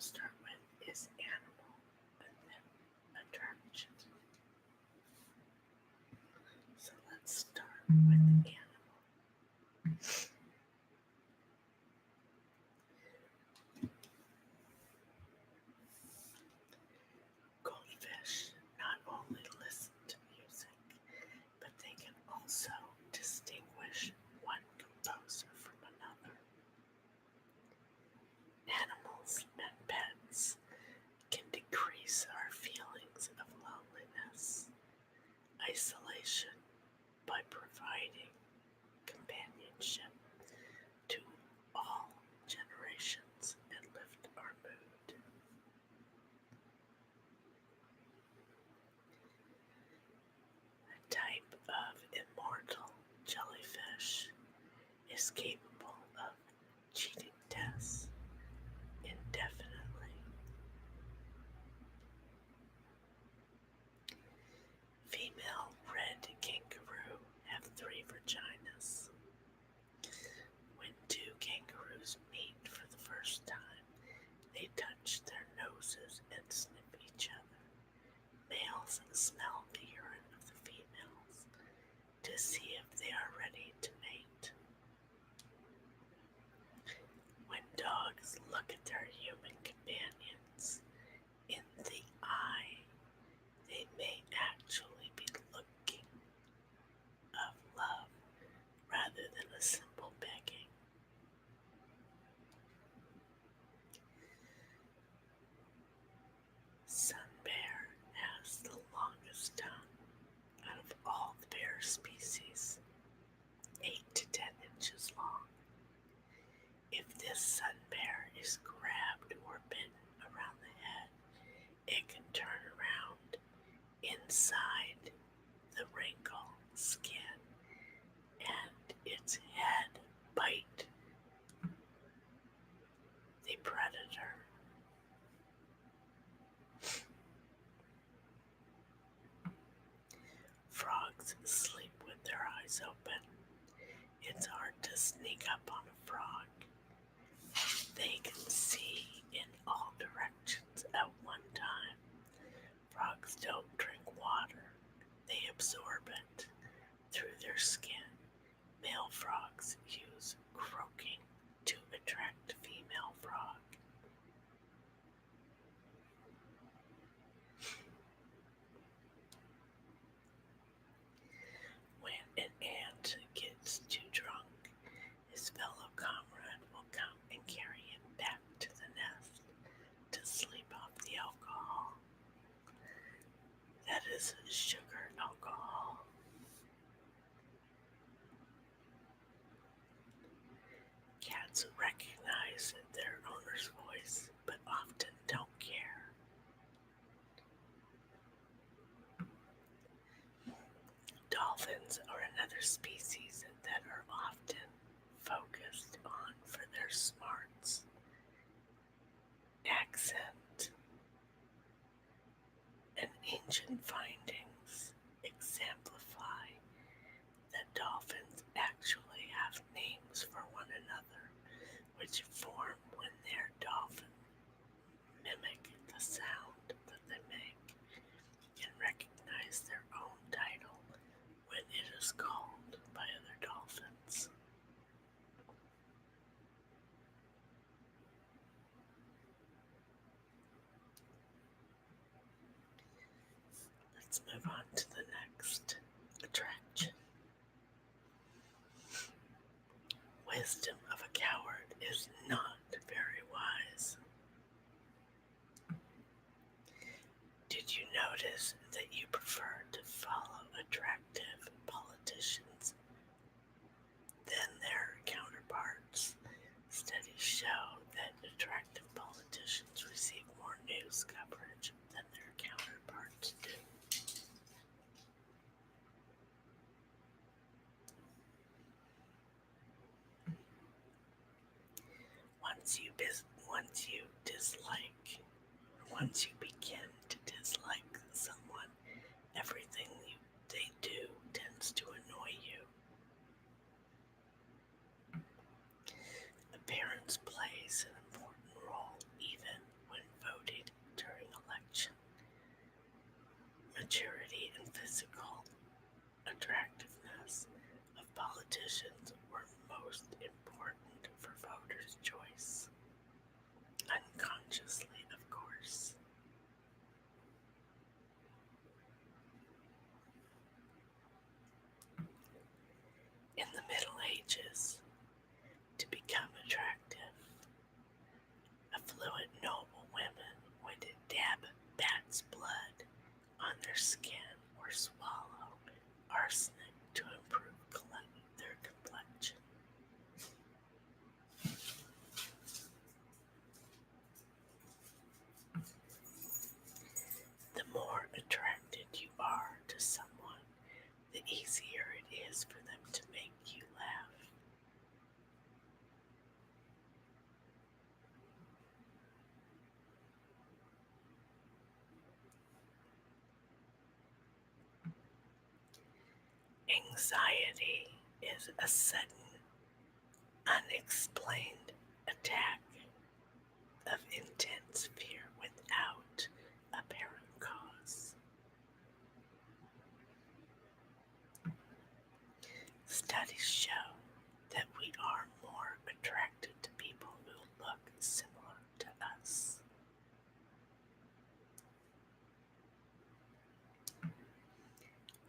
start with is animal and then attraction. So let's start with animal. Goldfish not only listen to music, but they can also distinguish one composer from another. Animals and pets can decrease our feelings of loneliness, isolation by providing companionship to all generations and lift our mood. A type of immortal jellyfish is capable of cheating deaths indefinitely. Female red kangaroo have 3 vaginas. When 2 kangaroos meet for the first time, they touch their noses and sniff each other. Males smell the urine of the females to see if they are ready to mate. When dogs look at their human companions in the eye, they may actually be looking of love rather than a simple begging. Sun bear has the longest tongue out of all the bear species, 8 to 10 inches long. If this sun bear is grabbed or bitten around the head, it can turn around inside the wrinkle skin and its head bite the predator. Frogs sleep with their eyes open. It's hard to sneak up on a frog. They can see in all directions at one time. Frogs don't drink water. They absorb it through their skin. Male frogs use croaking to attract female frog. When an ant gets too drunk, his fellow comrade will come and carry him back to the nest to sleep off the alcohol. That is sugar alcohol. Cats recognize their owner's voice, but often don't care. Dolphins are another species that are often focused on for their smarts, accent, and ancient findings exemplify that dolphins actually have names for one another, which form when their dolphin mimic the sound that they make and recognize their own title when it is called by other dolphins. Let's move on to the next attraction. Wisdom of a coward is not very wise. Did you notice that you prefer to follow attractive politicians than their counterparts? Studies show that attractive politicians receive more news coverage than their counterparts do. Once you begin to dislike someone, everything they do tends to annoy you. Appearance plays an important role even when someone's blood on their skin or swallow arsenic to improve their complexion. The more attracted you are to someone, the easier it is for them to make you laugh. Anxiety is a sudden, unexplained attack of intense fear without apparent cause. Studies show that we are more attracted to people who look similar to us.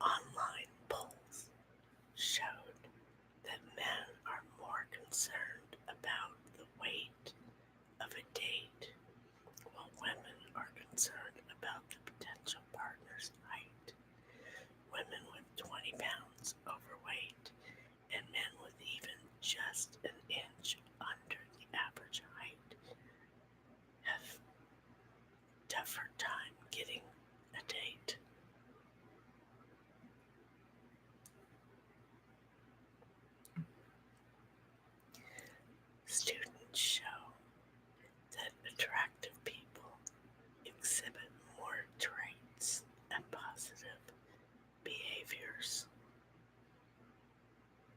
Online polls showed that men are more concerned about the weight of a date, while women are concerned about the potential partner's height. Women with 20 pounds overweight and men with even just an inch under the average height have tougher time getting a date. Students show that attractive people exhibit more traits and positive behaviors.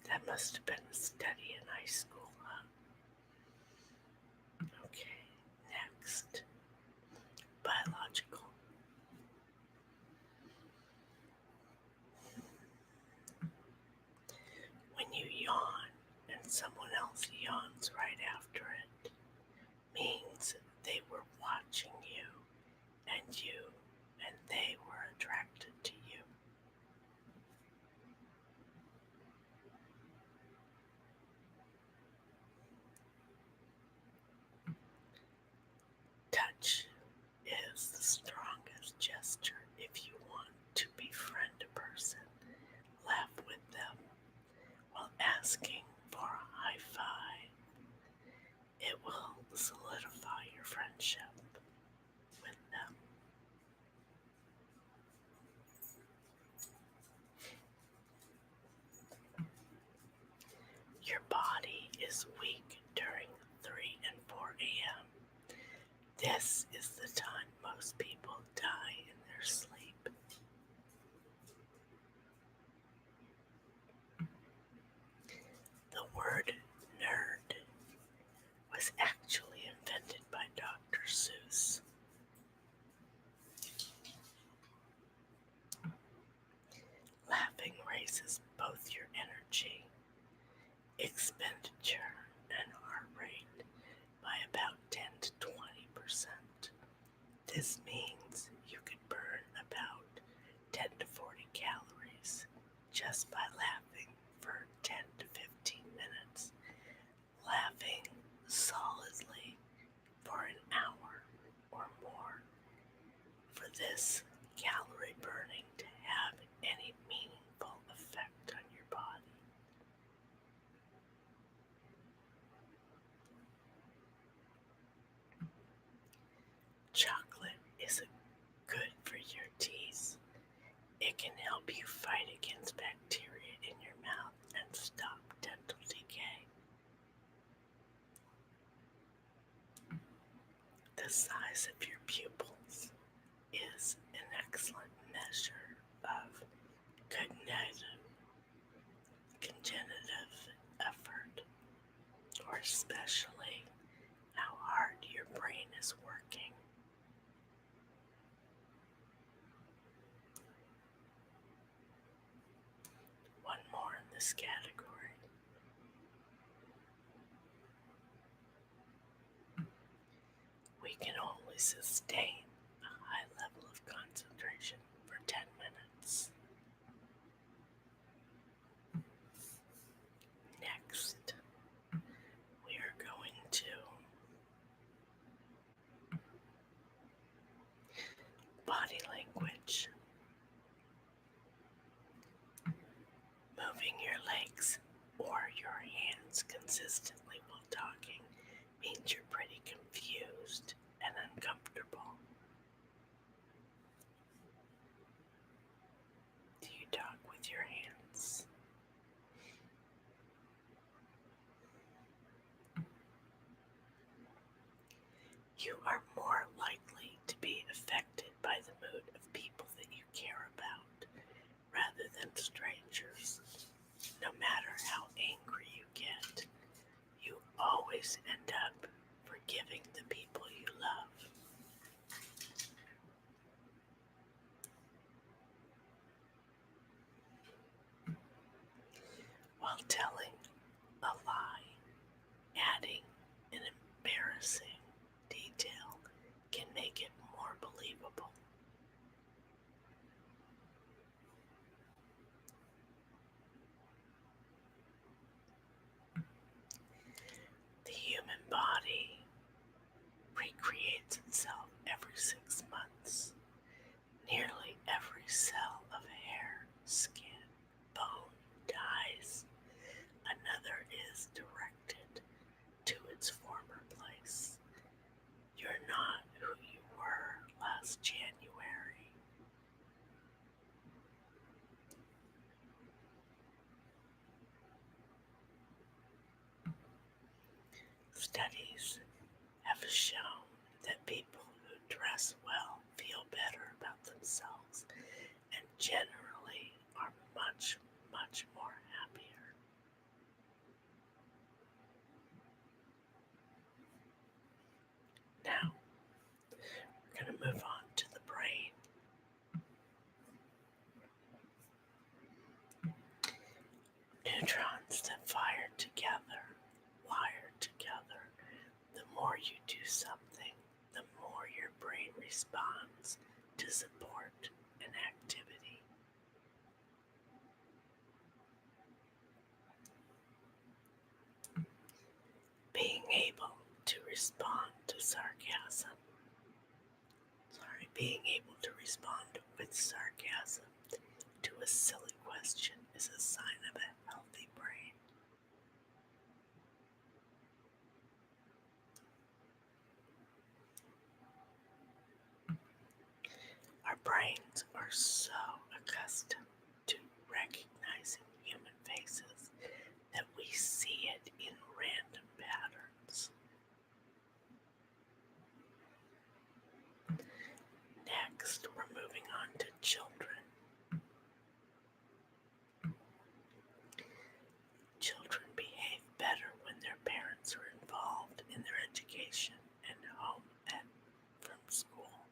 That must have been a study in high school, huh? Okay, next. Biological. When you yawn and someone else yawns right after it, means they were watching you and they were attracted to you. Touch is the strongest gesture if you want to befriend a person, laugh with them while asking for a high five. It will solidify your friendship with them. Your body is weak during 3 and 4 a.m. This is the time most people die in their sleep. The word nerd was actually invented by Dr. Seuss. Laughing raises both your energy, expenditure, and heart rate by about 10 to 20%. This means you could burn about 10 to 40 calories just by laughing for 10 to 15 minutes. Laughing solidly for an hour or more. For this calorie burning to have any meaningful effect on your body. Chocolate is good for your teeth. It can help you fight against bacteria in your mouth and stop dental decay. The size of your pupils is an excellent measure of cognitive effort, or especially how hard your brain is working. One more in this category. We can only sustain a high level of concentration for 10 minutes. Next, we are going to body consistently while talking means you're pretty confused and uncomfortable. Do you talk with your hands? You are more likely to be affected by the mood of people that you care about rather than strangers. No matter how angry you get, you always end up forgiving the people you love. While telling a lie, adding an embarrassing detail can make it more believable. The human body recreates itself every 6 months. Nearly every cell of hair, skin, bone dies. Another is directed to its former place. You're not who you were last January. Studies have shown that people who dress well feel better about themselves and generally are much, much more happier. Now, we're going to move on to the brain. Neutrons that fire together, wire together. The more you do something, the more your brain responds to support an activity. Being able to respond to sarcasm. Being able to respond with sarcasm to a silly question is a sign of a healthy brain. Our brains are so accustomed to recognizing human faces that we see it in random patterns. Next, we're moving on to children. Children behave better when their parents are involved in their education and home and from school.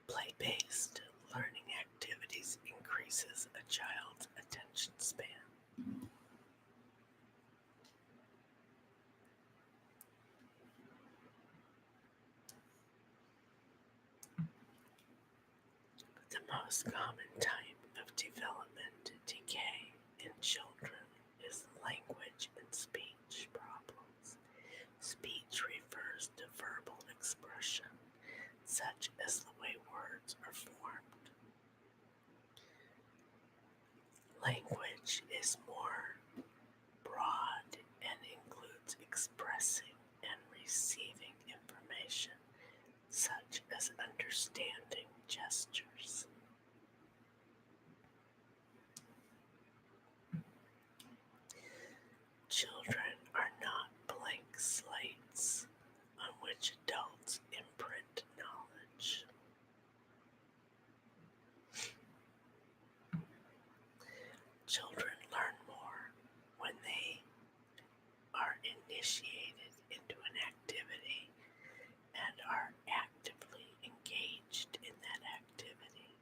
Play-based learning activities increases a child's attention span. The most common type of development decay in children is language and speech problems. Speech refers to verbal expression, such as the way words are formed. Language is more broad and includes expressing and receiving information, such as understanding gestures. Children are not blank slates on which adults imprint knowledge. Children learn more when they are initiated into an activity and are actively engaged in that activity.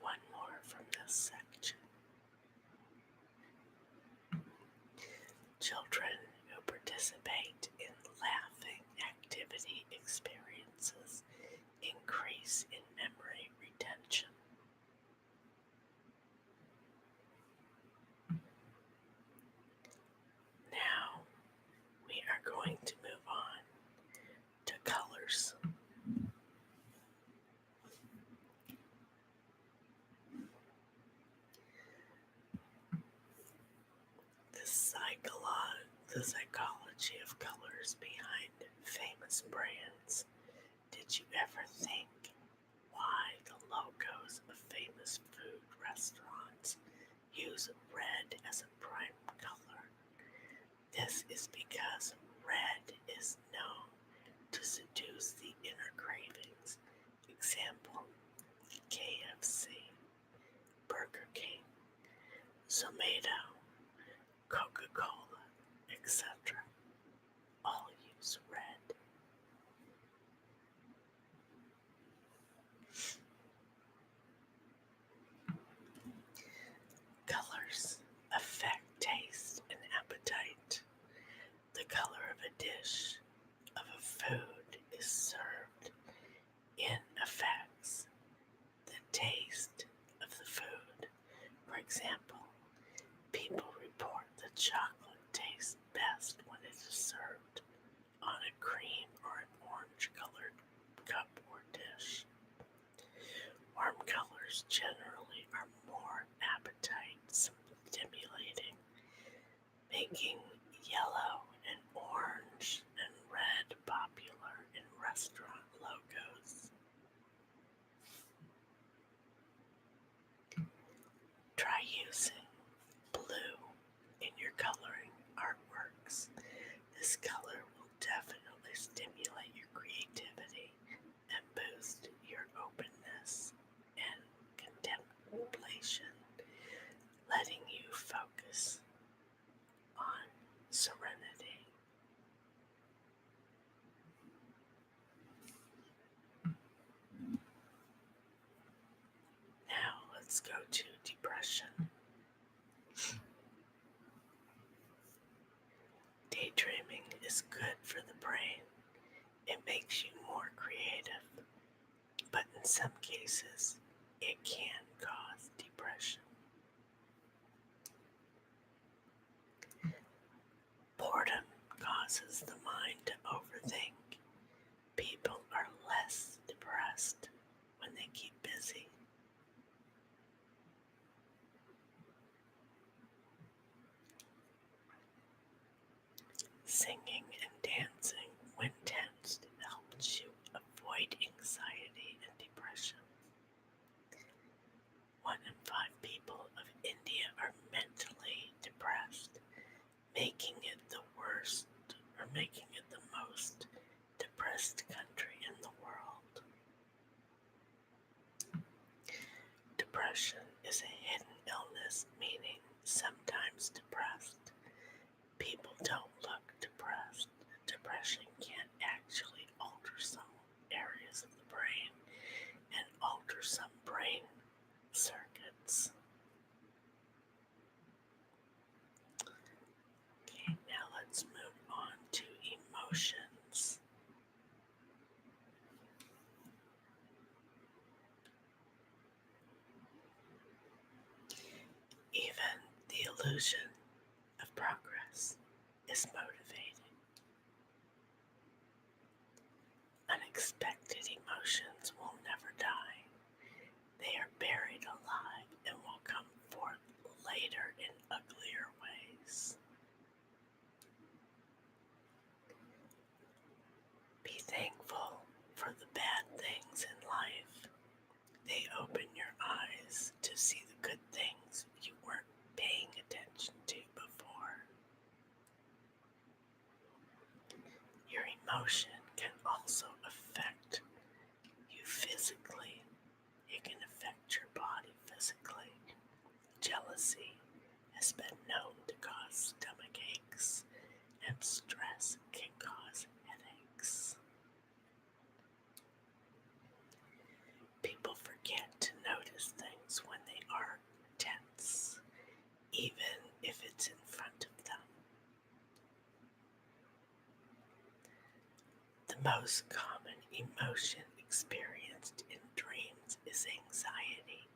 One more from this section. Children who participate in laughing activity experiences increase in memory retention. Now, we are going to move colors behind famous brands. Did you ever think why the logos of famous food restaurants use red as a prime color? This is because red is known to seduce the inner cravings. Example, KFC, Burger King, Zomato, Coca-Cola, etc. all use red. Colors affect taste and appetite. The color of a dish of a food is served in affects the taste of the food. For example, people report that chocolate tastes best when it is served on a cream or an orange-colored cup or dish. Warm colors generally are more appetite stimulating, making yellow and orange and red popular in restaurant logos. Try using blue in your coloring artworks. This color will definitely stimulate your creativity and boost your openness and contemplation, letting you focus on serenity. Now let's go to depression. Daydreaming is good for the brain. It makes you more creative, but in some cases, it can cause depression. Boredom causes the mind to overthink. People are less depressed when they keep busy. Singing and dancing when tensed helps you avoid anxiety and depression. 1 in 5 people of India are mentally depressed, making it the most depressed country in the world. Depression is a hidden illness, meaning sometimes depressed. People don't look depressed. Depression can actually alter some areas of the brain and alter some brain circuits. Okay, now let's move on to emotions. Even the illusion of progress is motivating. Unexpected emotions will never die. They are buried alive and will come forth later in uglier ways. Be thankful for the bad things in life. They open your eyes to see the good things you weren't paying attention to before. Your emotion can also affect you physically. It can affect your body physically. Jealousy has been known to cause stomach aches, and stress can cause headaches. People forget to notice things when they are tense, even if it's in front of them. The most common emotion experienced in dreams is anxiety.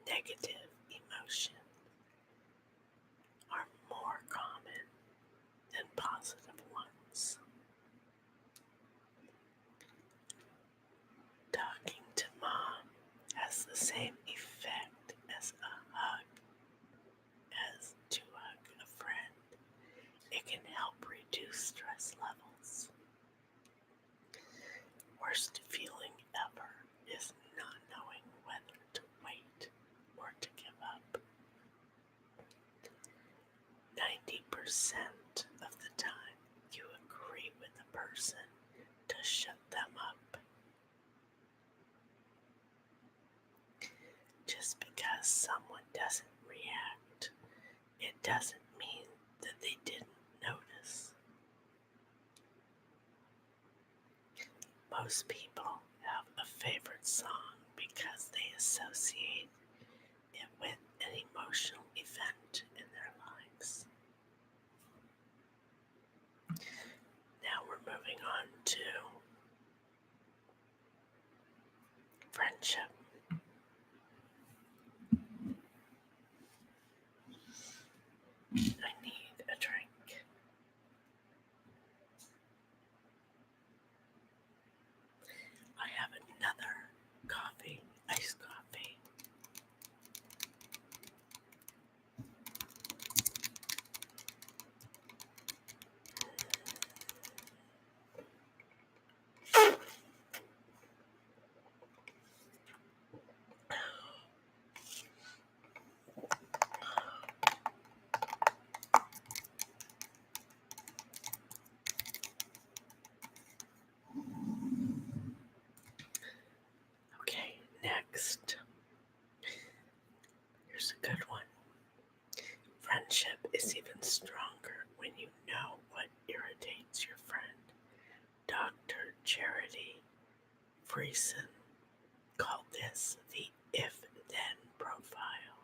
Negative emotions are more common than positive ones. Talking to mom has the same effect as to hug a friend. It can help reduce stress levels. of the time, you agree with the person to shut them up. Just because someone doesn't react, it doesn't mean that they didn't notice. Most people have a favorite song because they associate it with an emotional event in their lives. Now we're moving on to friendship. I need a drink. I have another coffee, iced coffee. Okay, next. Here's a good one. Friendship is even stronger when you know what irritates your friend. Dr. Charity Friesen called this the if-then profile.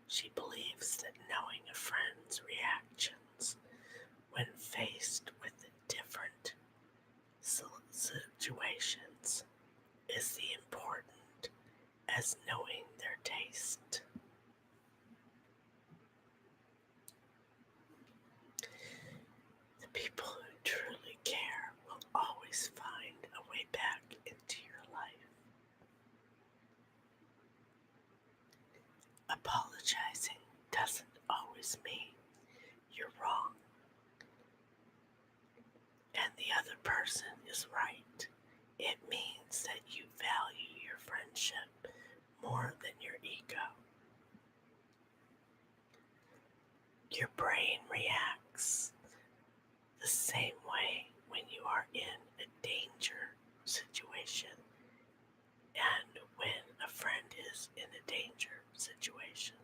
She believes that knowing a friend's reactions when faced with different situations is as important as knowing their taste. The people who truly care will always find a way back into your life. Apologizing doesn't always mean you're wrong and the other person is right. It means that you value your friendship more than your ego. Your brain reacts the same way when you are in a danger situation and when a friend is in a danger situation.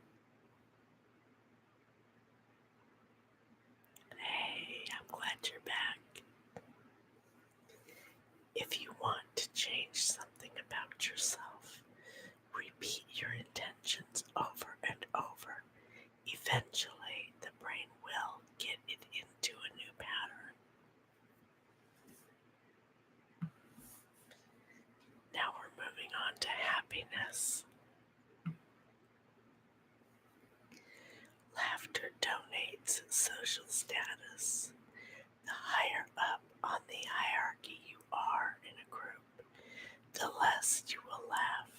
Hey, I'm glad you're back. If you want to change something about yourself, repeat your intentions over and over. Eventually, the brain will get it into a new pattern. Now we're moving on to happiness. Laughter donates social status. The higher up on the hierarchy you are in a group, the less you will laugh.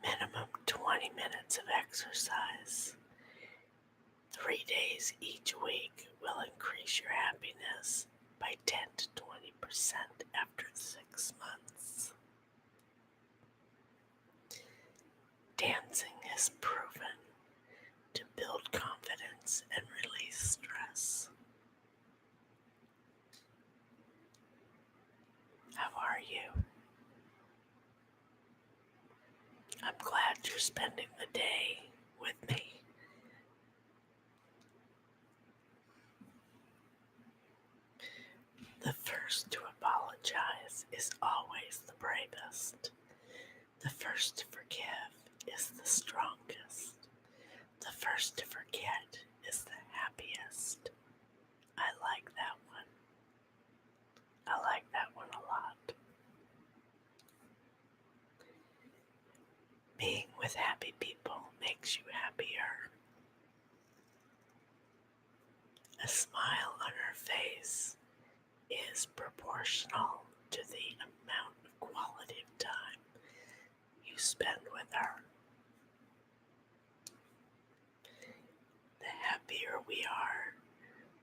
Minimum 20 minutes of exercise 3 days each week will increase your happiness by 10 to 20% after 6 months. Dancing has proven to build confidence and release stress. How are you? I'm glad you're spending the day with me. The first to apologize is always the bravest. The first to forgive is the strongest. The first to forget is the happiest. I like that one. I like that one a lot. Being with happy people makes you happier. A smile on her face is proportional to the amount of quality of time you spend with her. The happier we are,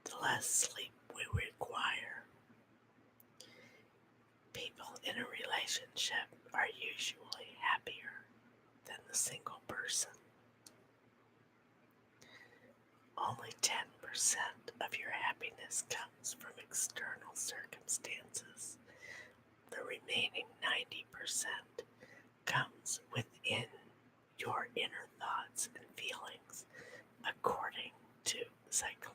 the less sleep we require. People in a relationship are usually happier than the single person. Only 10% of your happiness comes from external circumstances. The remaining 90% comes within your inner thoughts and feelings, according to psychology.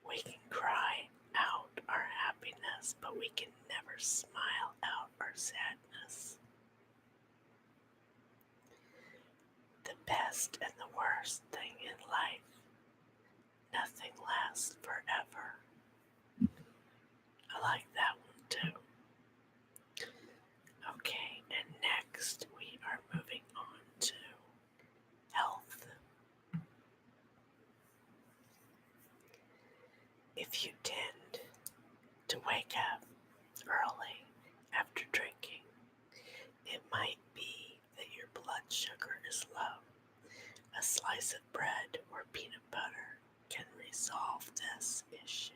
We can cry out our happiness, but we can never smile out our sadness. The best and the worst thing in life, nothing lasts forever. I like that one too. Okay, and next we are moving on to health. If you tend to wake up early after drinking, it might be that your blood sugar is low. A slice of bread or peanut butter can resolve this issue.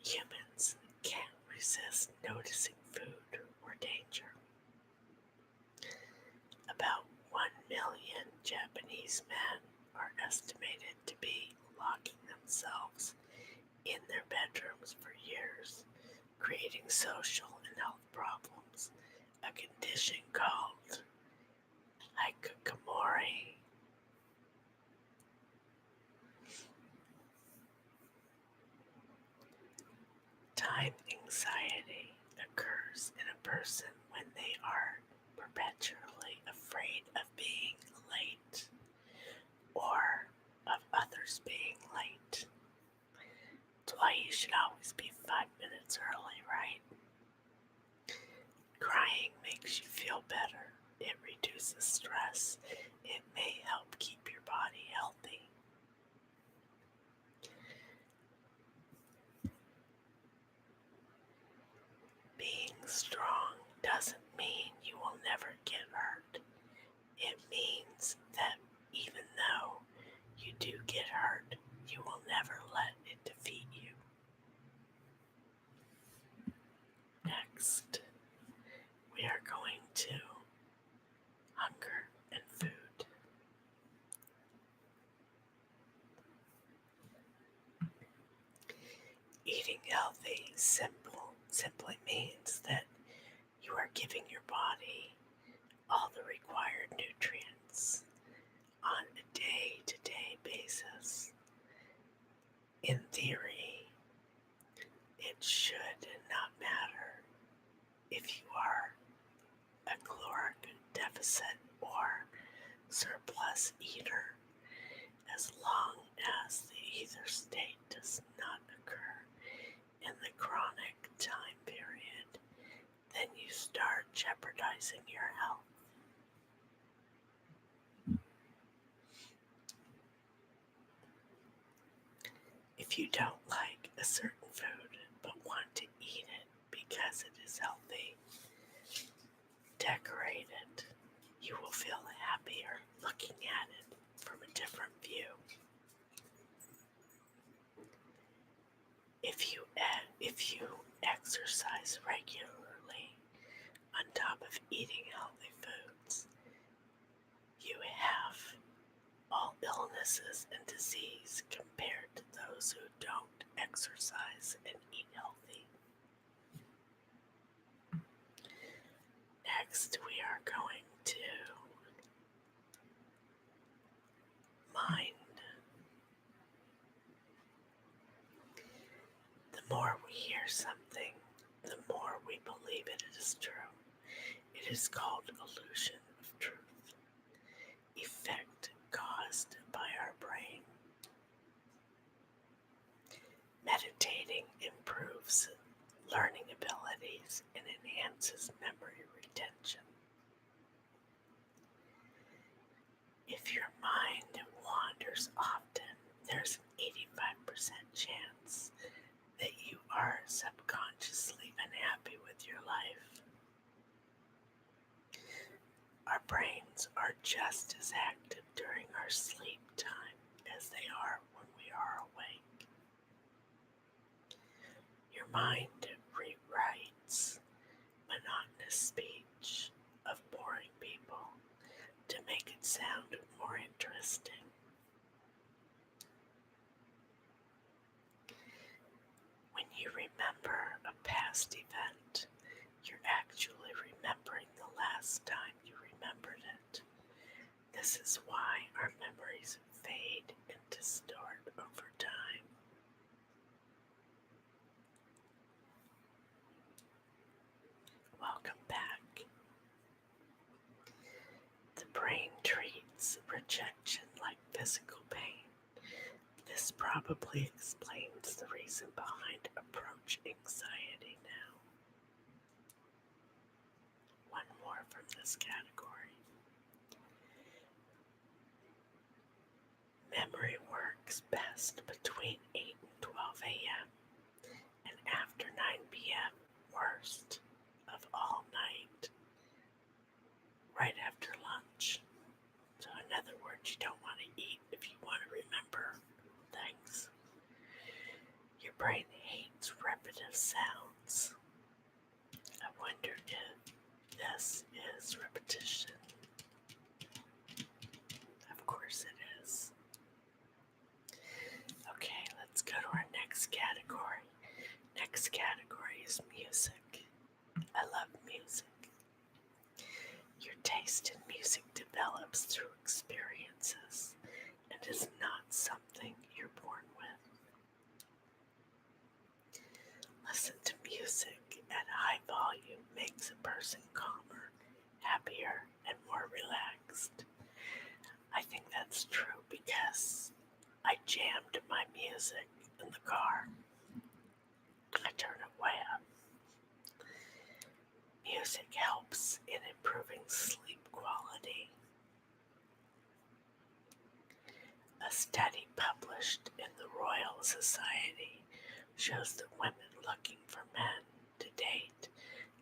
Humans can't resist noticing food or danger. About 1 million Japanese men are estimated to be locking themselves in their bedrooms for years, creating social and health problems, a condition called hikikomori. Time anxiety occurs in a person when they are perpetually afraid of being late or of others being late. That's why you should always be 5 minutes early, right? Crying makes you feel better. It reduces stress. It may help keep your body healthy. Being strong doesn't mean you will never get hurt. It means that even though you do get hurt, you will never let it defeat you. Next, we are going to hunger and food. Eating healthy simply means that you are giving your body all the required nutrients on a day-to-day basis. In theory, it should not matter if you are a caloric deficit or surplus eater, as long as the either state does not occur in the chronic time period, then you start jeopardizing your health. If you don't like a certain food but want to eat it because it is healthy, decorate it. You will feel happier looking at it from a different view. If you exercise regularly on top of eating healthy foods, you have all illnesses and disease compared to those who don't exercise and eat healthy. Next, we are going to mind. The more we hear something, the more we believe it is true. It is called illusion of truth, effect caused by our brain. Meditating improves learning abilities and enhances memory retention. If your mind wanders often, there's an 85% chance that you are subconsciously unhappy with your life. Our brains are just as active during our sleep time as they are when we are awake. Your mind rewrites monotonous speech of boring people sound more interesting. When you remember a past event, you're actually remembering the last time you remembered it. This is why our memories fade and distort over time. Welcome back. The brain treats rejection like physical pain. This probably explains the reason behind approach anxiety now. One more from this category. Memory works best between 8 and 12 a.m. and after 9 p.m. worst of all night, right after lunch. So in other words, you don't want to eat if you want to remember things. Your brain hates repetitive sounds. I wonder if this is repetition. Of course it is. Okay, let's go to our next category. Next category is music. I love music. Your taste in music develops through experiences and is not something you're born with. Listen to music at high volume makes a person calmer, happier, and more relaxed. I think that's true because I jammed my music in the car. I turn it way up. Music helps in improving sleep quality. A study published in the Royal Society shows that women looking for men to date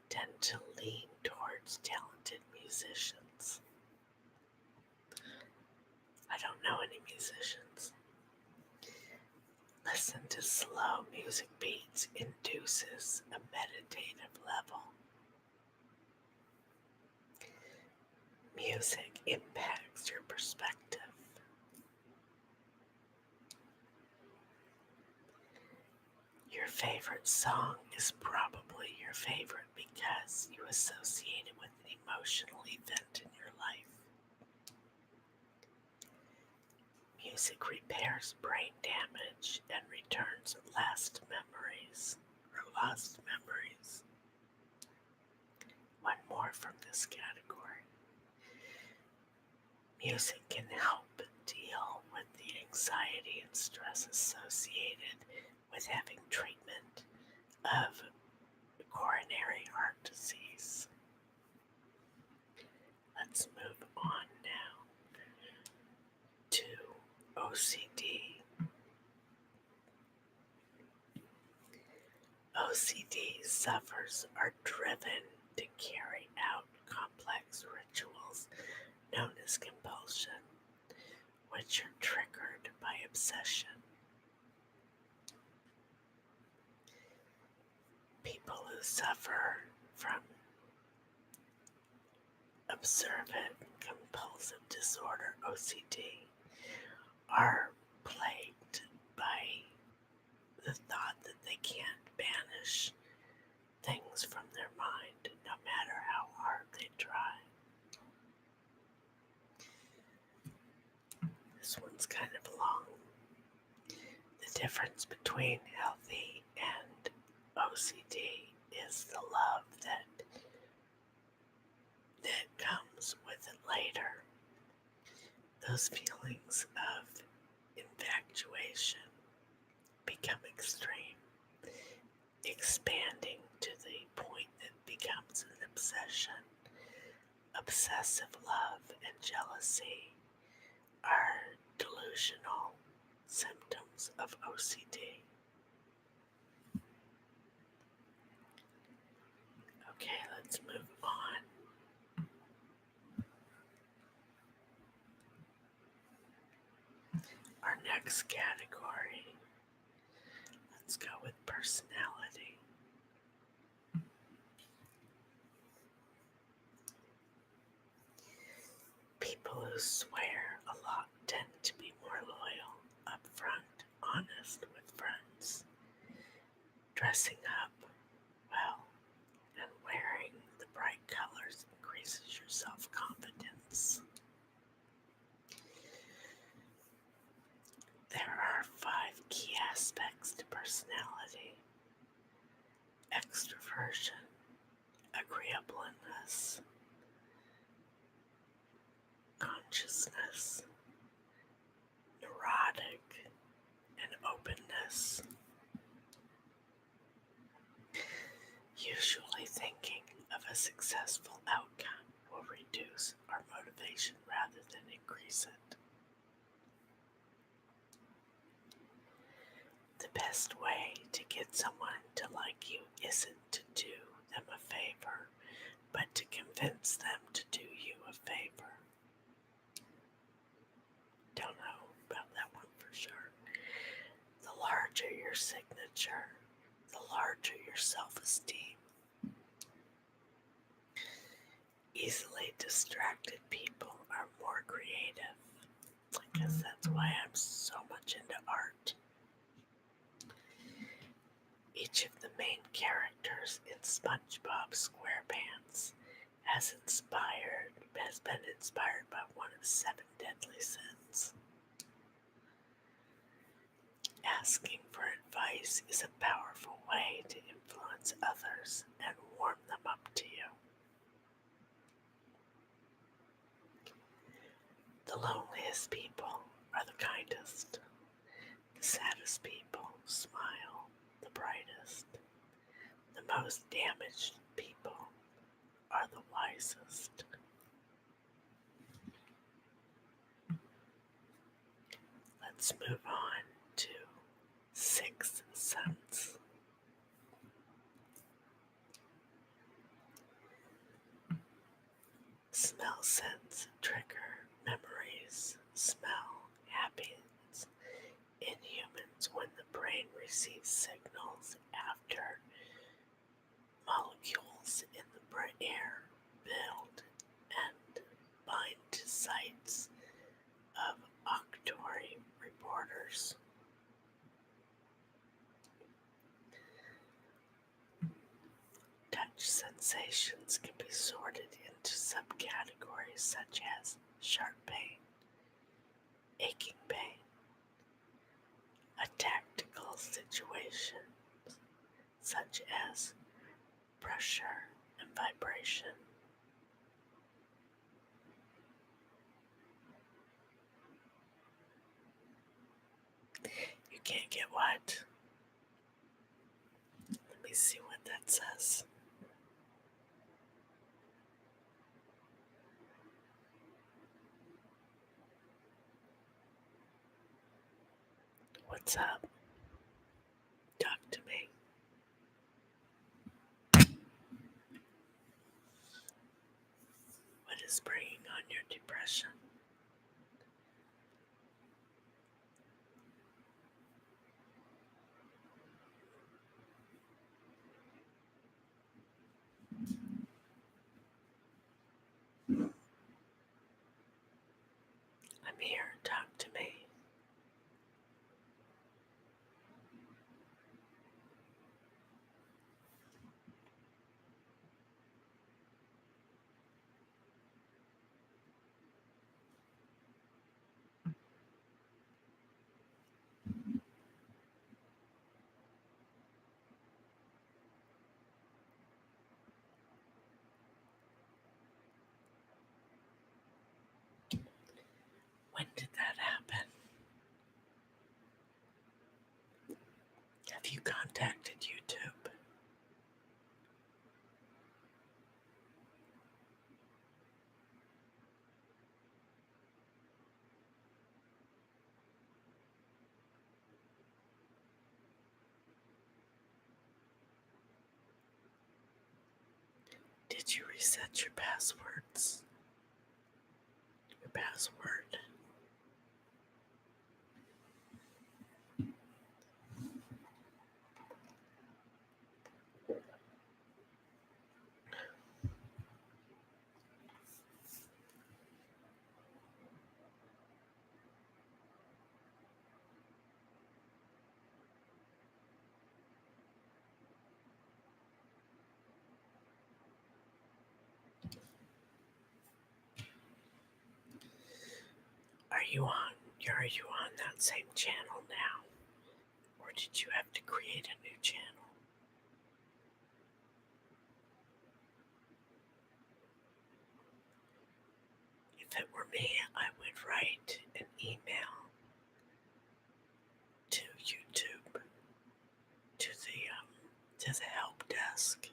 tend to lean towards talented musicians. I don't know any musicians. Listen to slow music beats induces a meditative level. Music impacts your perspective. Your favorite song is probably your favorite because you associate it with an emotional event in your life. Music repairs brain damage and returns lost memories. One more from this category. Music can help deal with the anxiety and stress associated with having treatment of coronary heart disease. Let's move on now to OCD. OCD sufferers are driven to carry out complex rituals known as compulsion, which are triggered by obsession. People who suffer from obsessive compulsive disorder, OCD, are plagued by the thought that they can't banish things from their mind, no matter how hard they try. This one's kind of long. The difference between healthy and OCD is the love that comes with it later. Those feelings of infatuation become extreme, expanding to the point that becomes an obsession. Obsessive love and jealousy are delusional symptoms of OCD. Okay, let's move on. Our next category, let's go with personality. People who who swear a lot tend to be more loyal, upfront, honest with friends. Dressing up well and wearing the bright colors increases your self-confidence. There are 5 key aspects to personality: extroversion, agreeableness, consciousness, neurotic, and openness. Usually thinking of a successful outcome will reduce our motivation rather than increase it. The best way to get someone to like you isn't to do them a favor, but to convince them to do you a favor. Don't know about that one for sure. The larger your signature, the larger your self-esteem. Easily distracted people are more creative. I guess that's why I'm so much into art. Each of the main characters in SpongeBob SquarePants has been inspired by one of 7 deadly sins. Asking for advice is a powerful way to influence others and warm them up to you. The loneliest people are the kindest. The saddest people smile the brightest. The most damaged people are the wisest. Let's move on to Sixth Sense. Smell sense trigger memories, smell happiness in humans when the brain receives signals after molecules in the air build and bind to sites of olfactory receptors. Touch sensations can be sorted into subcategories such as sharp pain, aching pain, a tactical situation such as pressure and vibration. You can't get what? Let me see what that says. What's up? Talk to me. What is bringing on your depression? I'm here. Talk to me. When did that happen? Have you contacted YouTube? Did you reset your passwords? Your password? are you on that same channel now? Or did you have to create a new channel? If it were me, I would write an email to YouTube, to the help desk.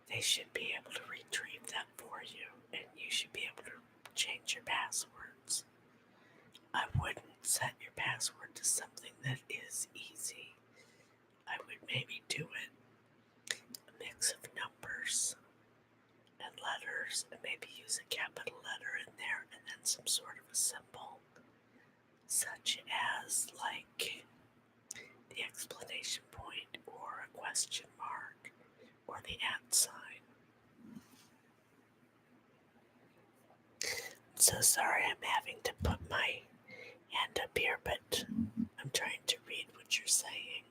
They should be able to retrieve that for you, and you should be able to change your passwords. I wouldn't set your password to something that is easy. I would maybe do it a mix of numbers and letters, and maybe use a capital letter in there, and then some sort of a symbol, such as like the exclamation point or a question mark or the @ sign. I'm so sorry I'm having to put my hand up here, but I'm trying to read what you're saying.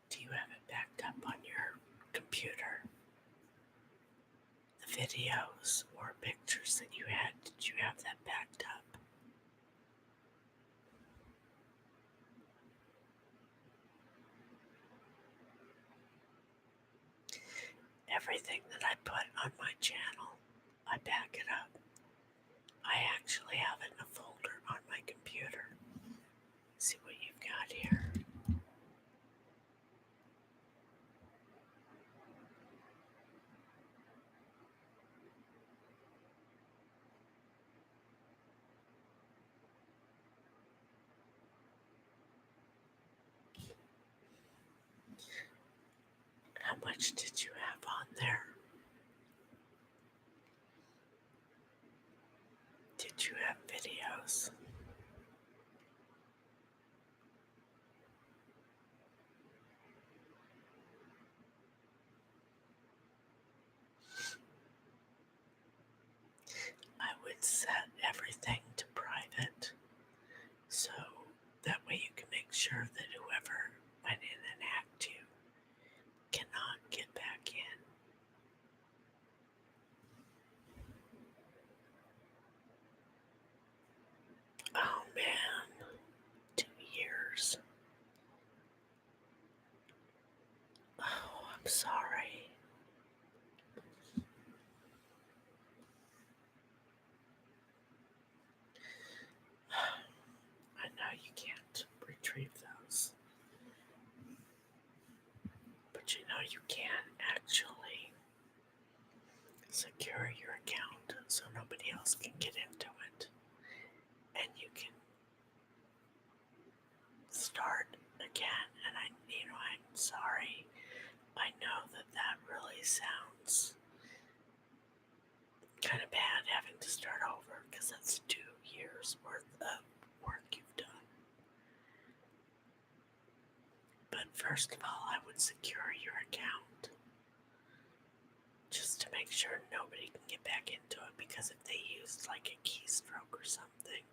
Do you have it backed up on your computer? The videos or pictures that you had, did you have that backed up? Everything that I put on my channel, I back it up. I actually have it in a folder on my computer. See what you've got here. How much did you have on there? Did you have videos? I would set everything to private, so that way you can make sure that whoever went in and hacked you cannot get back in. Oh man, 2 years. Oh, I'm sorry. I know you can't retrieve those, but you know you can actually secure your account so nobody else can get into it, and you can start again. And I'm sorry. I know that really sounds kind of bad having to start over, because that's 2 years worth of work you've done. But first of all, I would secure your account just to make sure nobody can get back into it, because if they used like a keystroke or something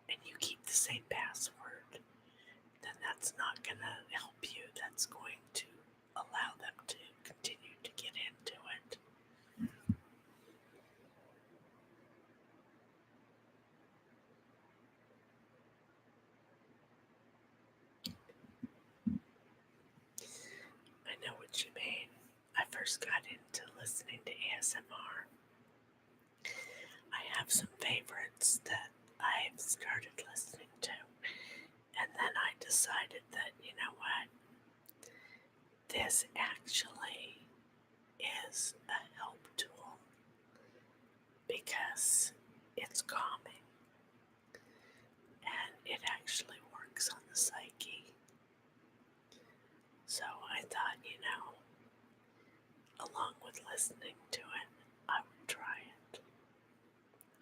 and you keep the same password, then that's not going to help you. That's going to allow them to continue to get into it. I know what you mean. I first got into listening to ASMR. I have some favorites that I've started listening to, and then I decided that, you know what, this actually is a help tool because it's calming and it actually works on the psyche. So I thought, along with listening to it, I would try it.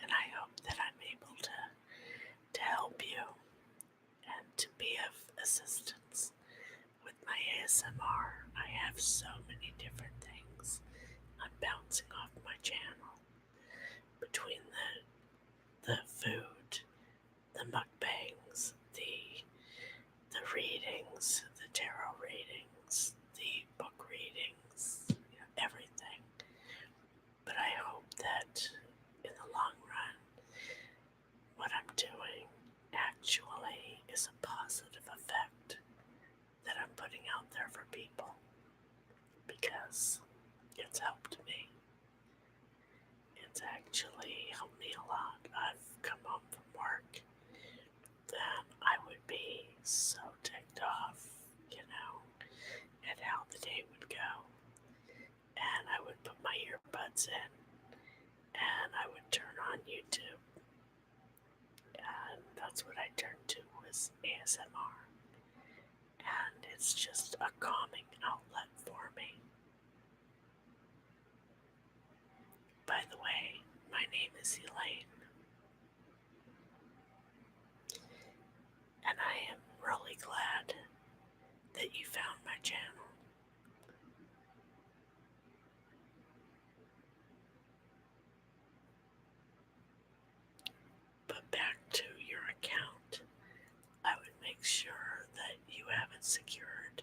And I hope that I'm able to help you and to be of assistance with my ASMR. I have so many different things I'm bouncing off my channel, between the food, the mukbangs, the reading, readings, the tarot readings, the book readings, everything. But I hope that in the long run, what I'm doing actually is a positive effect that I'm putting out there for people, because it's helped me. It's actually helped me a lot. I've come home from work and I would be so ticked off, at how the day would go. And I would put my earbuds in and I would turn on YouTube. And that's what I turned to, was ASMR. And it's just a calming outlet for me. By the way, my name is Elaine. And I am really glad that you found my channel. But back to your account, I would make sure that you have it secured.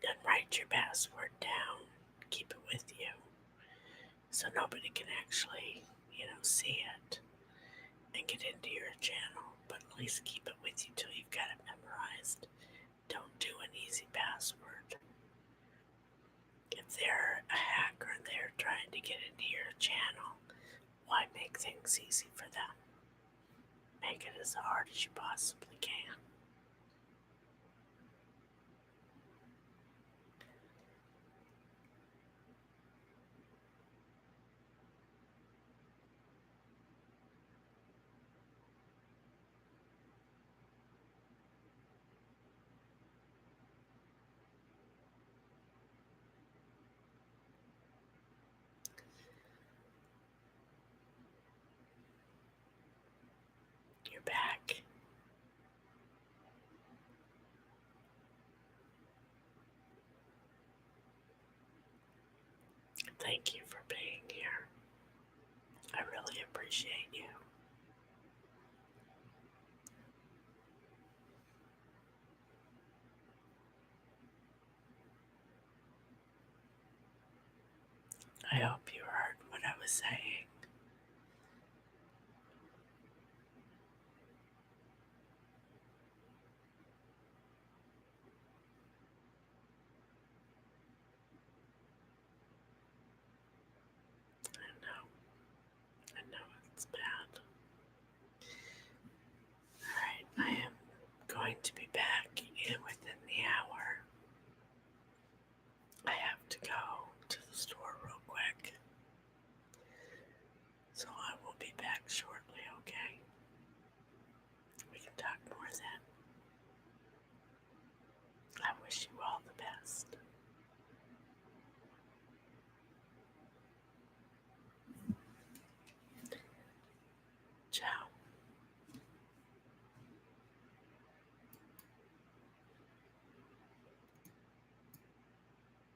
And write your password down. Keep it with you, so nobody can actually, see it and get into your channel. But at least keep it with you till you've got it memorized. Don't do an easy password. If they're a hacker and they're trying to get into your channel, why make things easy for them? Make it as hard as you possibly can. You're back. Thank you for being here. I really appreciate you. I hope you heard what I was saying. I know it's bad. Alright, I am going to be